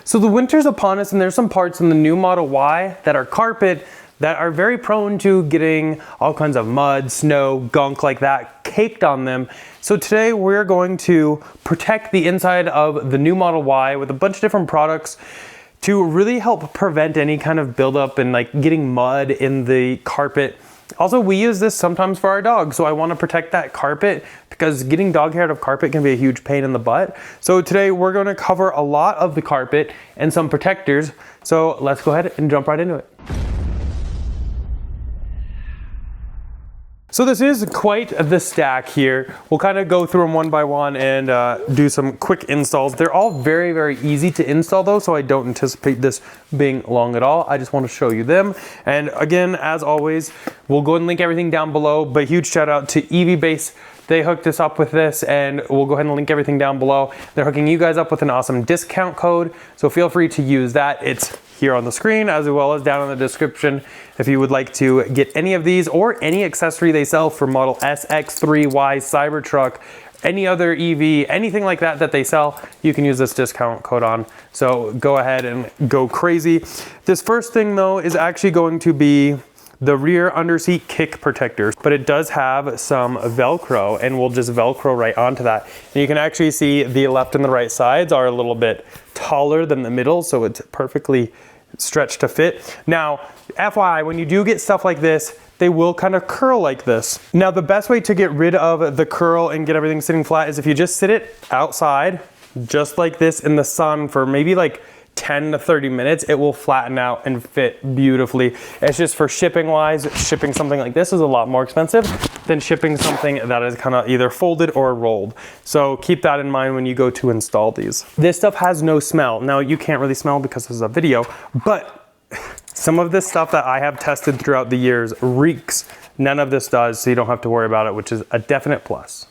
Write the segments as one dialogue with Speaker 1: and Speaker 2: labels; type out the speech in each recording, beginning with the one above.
Speaker 1: So the winter's upon us, and there's some parts in the new Model Y that are carpet that are very prone to getting all kinds of mud, snow, gunk like that caked on them. So today we're going to protect the inside of the new Model Y with a bunch of different products to really help prevent any kind of buildup and like getting mud in the carpet. Also, we use this sometimes for our dogs, so I want to protect that carpet because getting dog hair out of carpet can be a huge pain in the butt. So today we're going to cover a lot of the carpet and some protectors. So let's go ahead and jump right into it. So this is quite the stack here. We'll kind of go through them one by one and do some quick installs. They're all very, very easy to install though, so I don't anticipate this being long at all. I just want to show you them. And again, as always, we'll go ahead and link everything down below, but huge shout out to EVBASE. They hooked us up with this, and we'll go ahead and link everything down below. They're hooking you guys up with an awesome discount code, so feel free to use that. It's here on the screen as well as down in the description if you would like to get any of these or any accessory they sell for Model S, X3, Y, Cybertruck, any other EV, anything like that that they sell, you can use this discount code on. So go ahead and go crazy. This first thing though is actually going to be the rear underseat kick protector, but it does have some Velcro, and we'll just Velcro right onto that. And you can actually see the left and the right sides are a little bit taller than the middle, so it's perfectly stretched to fit. Now, FYI, when you do get stuff like this, they will kind of curl like this. Now, the best way to get rid of the curl and get everything sitting flat is if you just sit it outside, just like this in the sun for maybe like 10 to 30 minutes, it will flatten out and fit beautifully. It's just for shipping wise, shipping something like this is a lot more expensive than shipping something that is kind of either folded or rolled. So keep that in mind when you go to install these. This stuff has no smell. Now you can't really smell because this is a video, but some of this stuff that I have tested throughout the years reeks. None of this does, so you don't have to worry about it, which is a definite plus.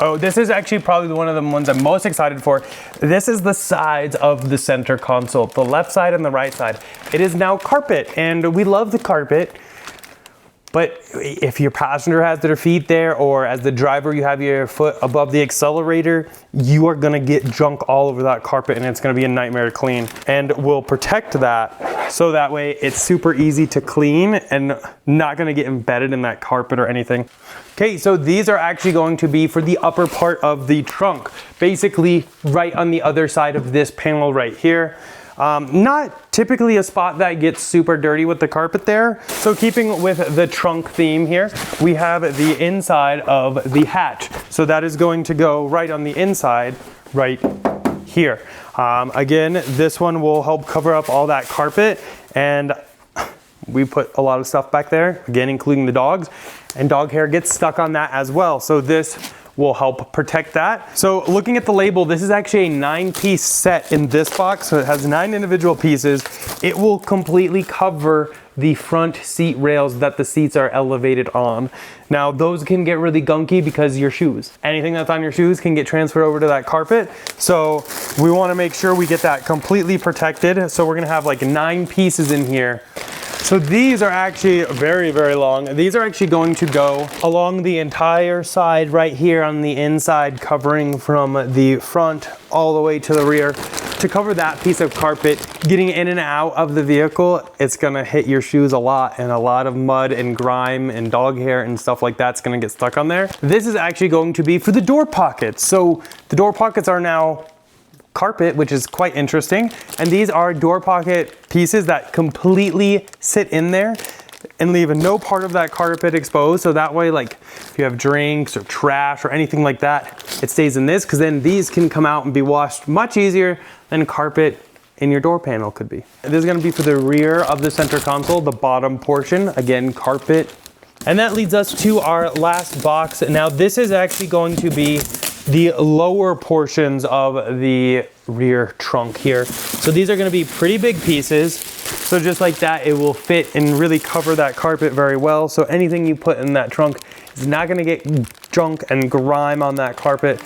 Speaker 1: Oh, this is actually probably one of the ones I'm most excited for. This is the sides of the center console, the left side and the right side. It is now carpet, and we love the carpet, but if your passenger has their feet there, or as the driver you have your foot above the accelerator, you are gonna get junk all over that carpet, and it's gonna be a nightmare to clean. And we'll protect that, so that way it's super easy to clean and not gonna get embedded in that carpet or anything. Okay, so these are actually going to be for the upper part of the trunk, basically right on the other side of this panel right here. Not typically a spot that gets super dirty with the carpet there. So keeping with the trunk theme here, we have the inside of the hatch. So that is going to go right on the inside, right here. Again, this one will help cover up all that carpet, and we put a lot of stuff back there, again, including the dogs, and dog hair gets stuck on that as well. So this will help protect that. So looking at the label, this is actually a 9-piece set in this box. So it has 9 individual pieces. It will completely cover the front seat rails that the seats are elevated on. Now those can get really gunky because your shoes, anything that's on your shoes can get transferred over to that carpet. So we want to make sure we get that completely protected. So we're gonna have like 9 pieces in here. So these are actually very, very long. These are actually going to go along the entire side right here on the inside, covering from the front all the way to the rear. To cover that piece of carpet, getting in and out of the vehicle, it's gonna hit your shoes a lot, and a lot of mud and grime and dog hair and stuff like that's gonna get stuck on there. This is actually going to be for the door pockets. So the door pockets are now carpet, which is quite interesting. And these are door pocket pieces that completely sit in there and leave no part of that carpet exposed. So that way, like if you have drinks or trash or anything like that, it stays in this, because then these can come out and be washed much easier than carpet in your door panel could be. This is gonna be for the rear of the center console, the bottom portion, again, carpet. And that leads us to our last box. Now this is actually going to be the lower portions of the rear trunk here. So these are gonna be pretty big pieces. So just like that, it will fit and really cover that carpet very well. So anything you put in that trunk is not gonna get junk and grime on that carpet.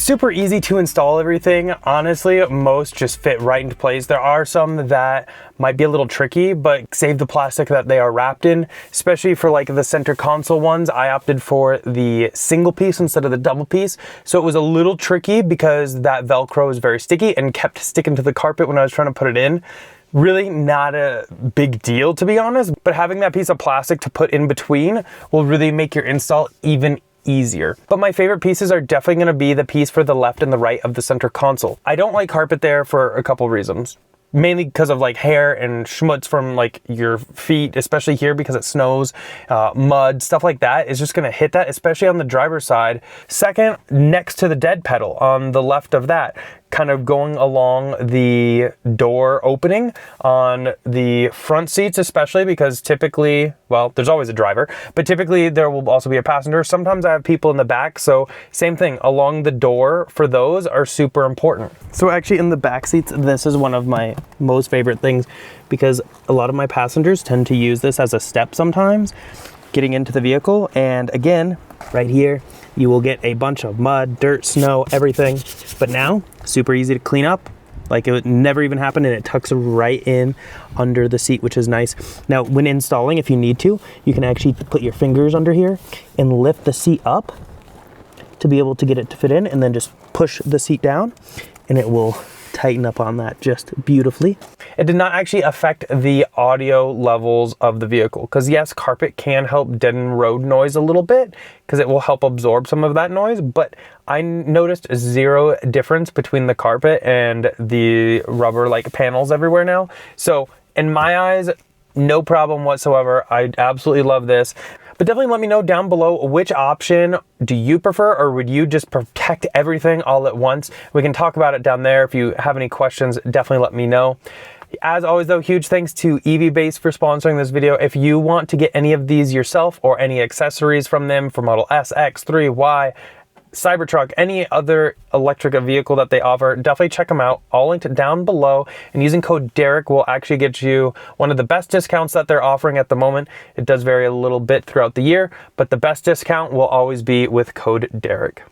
Speaker 1: super easy to install everything. Honestly, most just fit right into place. There are some that might be a little tricky, but save the plastic that they are wrapped in, especially for like the center console ones. I opted for the single piece instead of the double piece. So it was a little tricky because that Velcro is very sticky and kept sticking to the carpet when I was trying to put it in. Really not a big deal, to be honest, but having that piece of plastic to put in between will really make your install even easier. But my favorite pieces are definitely going to be the piece for the left and the right of the center console. I don't like carpet there for a couple reasons. Mainly because of like hair and schmutz from like your feet, especially here because it snows, mud, stuff like that is just gonna hit that, especially on the driver's side. Second, next to the dead pedal on the left of that, kind of going along the door opening on the front seats, especially because typically, well, there's always a driver, but typically there will also be a passenger. Sometimes I have people in the back, so same thing, along the door for those are super important. So actually in the back seats, this is one of my most favorite things because a lot of my passengers tend to use this as a step sometimes getting into the vehicle. And again, right here, you will get a bunch of mud, dirt, snow, everything. But now, super easy to clean up. Like it would never even happen, and it tucks right in under the seat, which is nice. Now, when installing, if you need to, you can actually put your fingers under here and lift the seat up to be able to get it to fit in, and then just push the seat down, and it will tighten up on that just beautifully. It did not actually affect the audio levels of the vehicle because yes, carpet can help deaden road noise a little bit because it will help absorb some of that noise, but I noticed zero difference between the carpet and the rubber like panels everywhere now. So in my eyes, no problem whatsoever. I absolutely love this. But definitely let me know down below which option do you prefer, or would you just protect everything all at once? We can talk about it down there. If you have any questions, definitely let me know. As always though, huge thanks to EVBASE for sponsoring this video. If you want to get any of these yourself or any accessories from them for Model S, X3, Y, Cybertruck, any other electric vehicle that they offer, definitely check them out. All linked down below, and using code Derek will actually get you one of the best discounts that they're offering at the moment. It does vary a little bit throughout the year, but the best discount will always be with code Derek.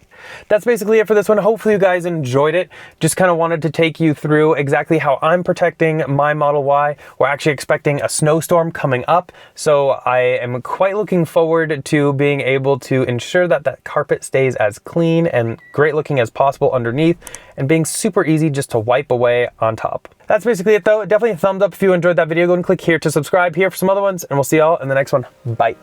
Speaker 1: That's basically it for this one. Hopefully you guys enjoyed it. Just kind of wanted to take you through exactly how I'm protecting my Model Y. We're actually expecting a snowstorm coming up, so I am quite looking forward to being able to ensure that that carpet stays as clean and great looking as possible underneath, and being super easy just to wipe away on top. That's basically it though. Definitely a thumbs up if you enjoyed that video. Go and click here to subscribe here for some other ones, and we'll see y'all in the next one. Bye.